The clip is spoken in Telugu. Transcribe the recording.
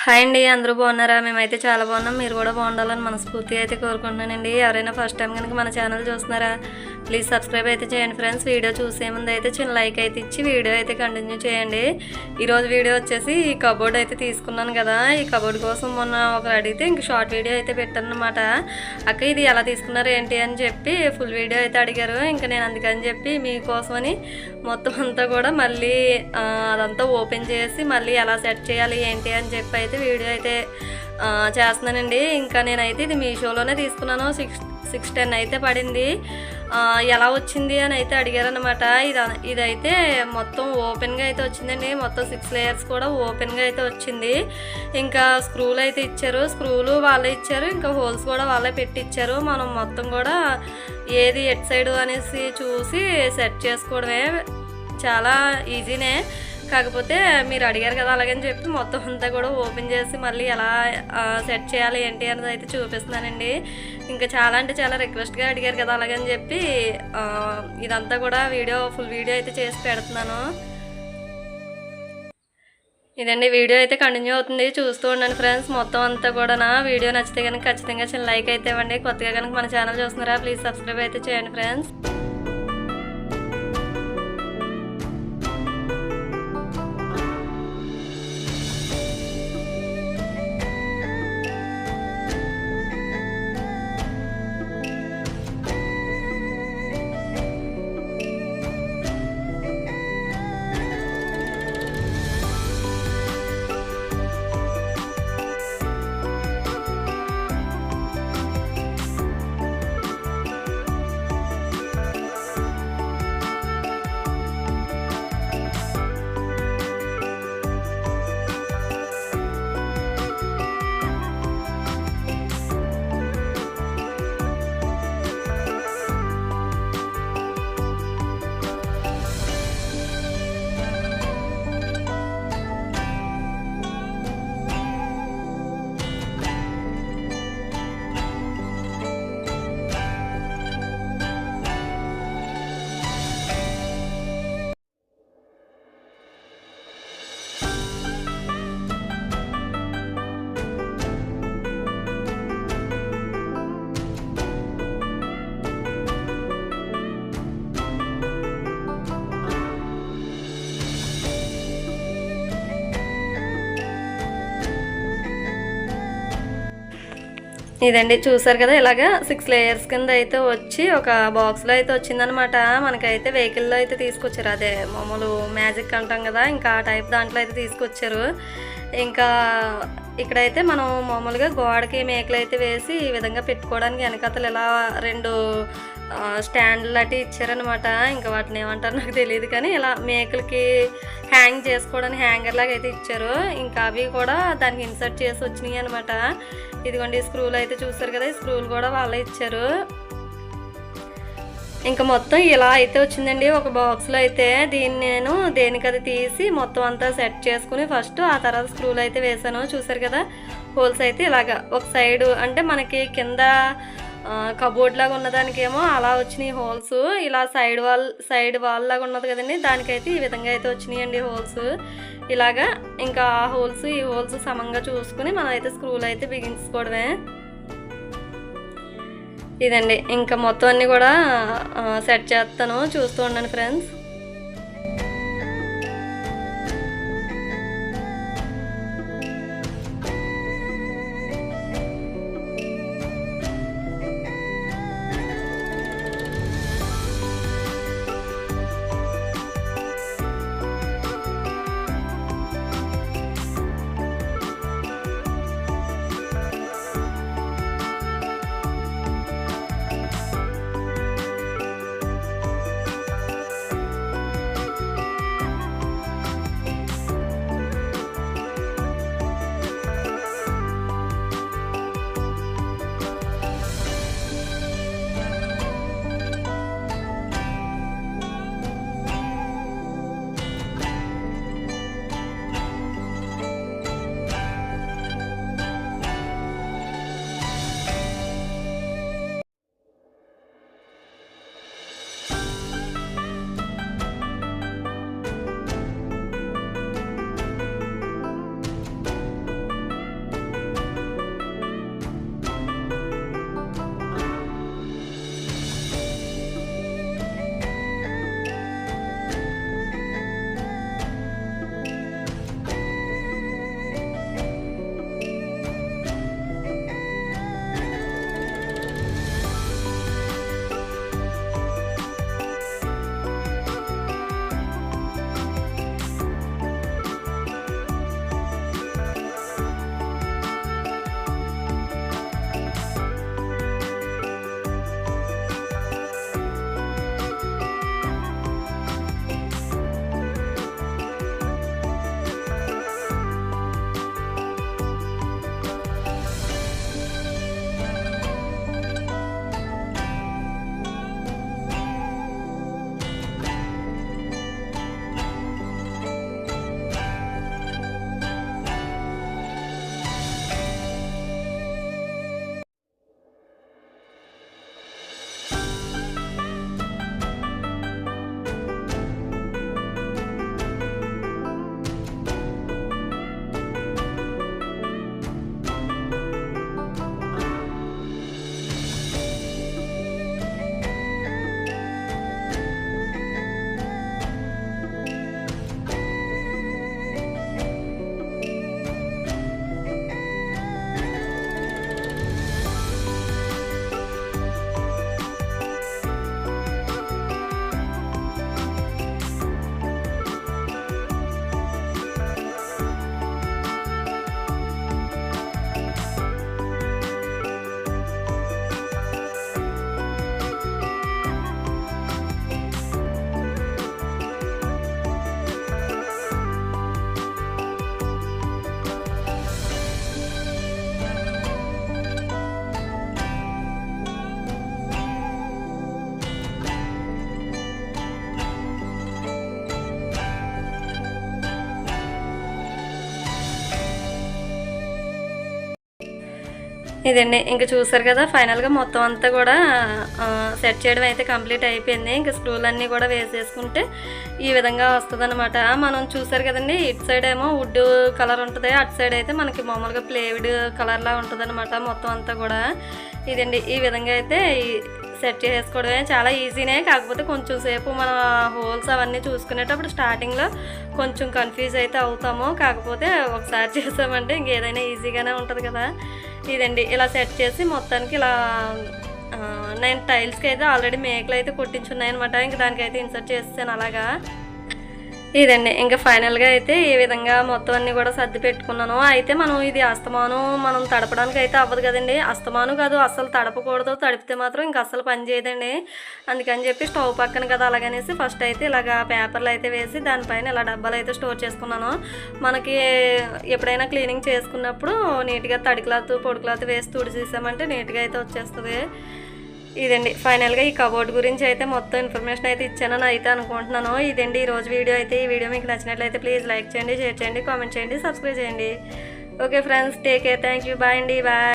హాయ్ అండి, అందరూ బాగున్నారా? మేమైతే చాలా బాగున్నాం. మీరు కూడా బాగుండాలని మనస్ఫూర్తిగా అయితే కోరుకుంటున్నానండి. ఎవరైనా ఫస్ట్ టైం కనుక మన ఛానల్ చూస్తున్నారా, ప్లీజ్ సబ్స్క్రైబ్ అయితే చేయండి ఫ్రెండ్స్. వీడియో చూసే ముందు అయితే చిన్న లైక్ అయితే ఇచ్చి వీడియో అయితే కంటిన్యూ చేయండి. ఈరోజు వీడియో వచ్చేసి ఈ కబోర్డ్ అయితే తీసుకున్నాను కదా, ఈ కబోర్డ్ కోసం మొన్న ఒకరు అడిగితే ఇంక షార్ట్ వీడియో అయితే పెట్టాను అనమాట. అక్క ఇది ఎలా తీసుకున్నారు ఏంటి అని చెప్పి ఫుల్ వీడియో అయితే అడిగారు. ఇంకా నేను అందుకని చెప్పి మీకోసమని మొత్తం అంతా కూడా మళ్ళీ అదంతా ఓపెన్ చేసి మళ్ళీ ఎలా సెట్ చేయాలి ఏంటి అని చెప్పి అయితే వీడియో అయితే చేస్తున్నానండి. ఇంకా నేనైతే ఇది మీషోలోనే తీసుకున్నాను. 610 అయితే పడింది. ఎలా వచ్చింది అని అయితే అడిగారనమాట. ఇదైతే మొత్తం ఓపెన్గా అయితే వచ్చిందండి. మొత్తం 6 లేయర్స్ కూడా ఓపెన్గా అయితే వచ్చింది. ఇంకా స్క్రూలు అయితే ఇచ్చారు, స్క్రూలు వాళ్ళే ఇచ్చారు, ఇంకా హోల్స్ కూడా వాళ్ళే పెట్టిచ్చారు. మనం మొత్తం కూడా ఏది ఎట్ సైడ్ అనేసి చూసి సెట్ చేసుకోవడమే, చాలా ఈజీనే. కాకపోతే మీరు అడిగారు కదా అలాగని చెప్పి మొత్తం అంతా కూడా ఓపెన్ చేసి మళ్ళీ ఎలా సెట్ చేయాలి ఏంటి అనేది అయితే చూపిస్తున్నానండి. ఇంకా చాలా అంటే చాలా రిక్వెస్ట్గా అడిగారు కదా అలాగని చెప్పి ఇదంతా కూడా ఫుల్ వీడియో అయితే చేసి పెడుతున్నాను. ఇదండి వీడియో అయితే కంటిన్యూ అవుతుంది, చూస్తూ ఉండండి ఫ్రెండ్స్. మొత్తం అంతా కూడా నా వీడియో నచ్చితే కనుక ఖచ్చితంగా చిన్న లైక్ అయితే ఇవ్వండి. కొత్తగా కనుక మన ఛానల్ చూస్తున్నారా, ప్లీజ్ సబ్స్క్రైబ్ అయితే చేయండి ఫ్రెండ్స్. ఇదండి చూసారు కదా, ఇలాగా 6 లేయర్స్ కింద అయితే వచ్చి ఒక బాక్స్లో అయితే వచ్చిందనమాట. మనకైతే వెహికల్లో అయితే తీసుకొచ్చారు, అదే మామూలు మ్యాజిక్ అంటాం కదా, ఇంకా ఆ టైప్ దాంట్లో అయితే తీసుకొచ్చారు. ఇంకా ఇక్కడైతే మనం మామూలుగా గోడకి మేకలు అయితే వేసి ఈ విధంగా పెట్టుకోవడానికి వెనకాతలు ఇలా 2 స్టాండ్లు అటు ఇచ్చారనమాట. ఇంకా వాటిని ఏమంటారు నాకు తెలియదు, కానీ ఇలా మేకలకి హ్యాంగ్ చేసుకోవడానికి హ్యాంగర్ లాగా అయితే ఇచ్చారు. ఇంకా అవి కూడా దానికి ఇన్సర్ట్ చేసి వచ్చినాయి అనమాట. ఇదిగోండి స్క్రూలు అయితే చూసారు కదా, ఈ స్క్రూలు కూడా వాళ్ళే ఇచ్చారు. ఇంకా మొత్తం ఇలా అయితే వచ్చిందండి ఒక బాక్స్లో అయితే. దీన్ని నేను దేనికది తీసి మొత్తం అంతా సెట్ చేసుకుని ఫస్ట్ ఆ తర్వాత స్క్రూలు అయితే వేసాను. చూసారు కదా హోల్స్ అయితే ఇలాగా ఒక సైడు, అంటే మనకి కింద కబోర్డ్ లాగా ఉన్నదానికేమో అలా వచ్చినాయి హోల్స్, ఇలా సైడ్ వాల్ లాగా ఉన్నది కదండి, దానికైతే ఈ విధంగా అయితే వచ్చినాయండి హోల్స్ ఇలాగా. ఇంకా ఆ హోల్స్ ఈ హోల్స్ సమంగా చూసుకుని మనం అయితే స్క్రూలు అయితే బిగించుకోవడమే. ఇదండి ఇంకా మొత్తం అన్నీ కూడా సెట్ చేస్తాను, చూస్తూ ఉండండి ఫ్రెండ్స్. ఇదండి ఇంకా చూసారు కదా ఫైనల్గా మొత్తం అంతా కూడా సెట్ చేయడం అయితే కంప్లీట్ అయిపోయింది. ఇంకా స్క్రూలన్నీ కూడా వేసేసుకుంటే ఈ విధంగా వస్తుంది అనమాట. మనం చూసారు కదండి ఇటు సైడ్ ఏమో వుడ్ కలర్ ఉంటుంది, అటు సైడ్ అయితే మనకి మామూలుగా ప్లేవుడ్ కలర్లా ఉంటుంది అనమాట మొత్తం అంతా కూడా. ఇదండి ఈ విధంగా అయితే సెట్ చేసుకోవడమే చాలా ఈజీనే. కాకపోతే కొంచెం సేపు మన హోల్స్ అవన్నీ చూసుకునేటప్పుడు స్టార్టింగ్లో కొంచెం కన్ఫ్యూజ్ అయితే అవుతాము. కాకపోతే ఒకసారి చేసామంటే ఇంకేదైనా ఈజీగానే ఉంటుంది కదా. ఇదండి ఇలా సెట్ చేసి మొత్తానికి ఇలా నేను టైల్స్కి అయితే ఆల్రెడీ మేకలు అయితే కుట్టించున్నాయన్నమాట. ఇంక దానికైతే ఇన్సర్ట్ చేస్తాను అలాగా. ఇదండి ఇంకా ఫైనల్గా అయితే ఈ విధంగా మొత్తం అన్నీ కూడా సర్ది పెట్టుకున్నాను. అయితే మనం ఇది అస్తమానం మనం తడపడానికి అయితే అవ్వదు కదండి. అస్తమానం కాదు అస్సలు తడపకూడదు, తడిపితే మాత్రం ఇంక అస్సలు పని చేయదండి. అందుకని చెప్పి స్టవ్ పక్కన కదా అలాగనేసి ఫస్ట్ అయితే ఇలాగా పేపర్లు అయితే వేసి దానిపైన ఇలా డబ్బాలు అయితే స్టోర్ చేసుకున్నాను. మనకి ఎప్పుడైనా క్లీనింగ్ చేసుకున్నప్పుడు నీట్గా తడి క్లాత్ పొడి క్లాత్ వేసి తుడిచేసామంటే నీట్గా అయితే వచ్చేస్తుంది. ఇదండి ఫైనల్గా ఈ కబోర్డ్ గురించి అయితే మొత్తం ఇన్ఫర్మేషన్ అయితే ఇచ్చానని అయితే అనుకుంటున్నాను. ఇదండి ఈరోజు వీడియో అయితే. ఈ వీడియో మీకు నచ్చినట్లయితే ప్లీజ్ లైక్ చేయండి, షేర్ చేయండి, కామెంట్ చేయండి, సబ్స్క్రైబ్ చేయండి. Okay friends, take care, thank you, bye అండి, బాయ్.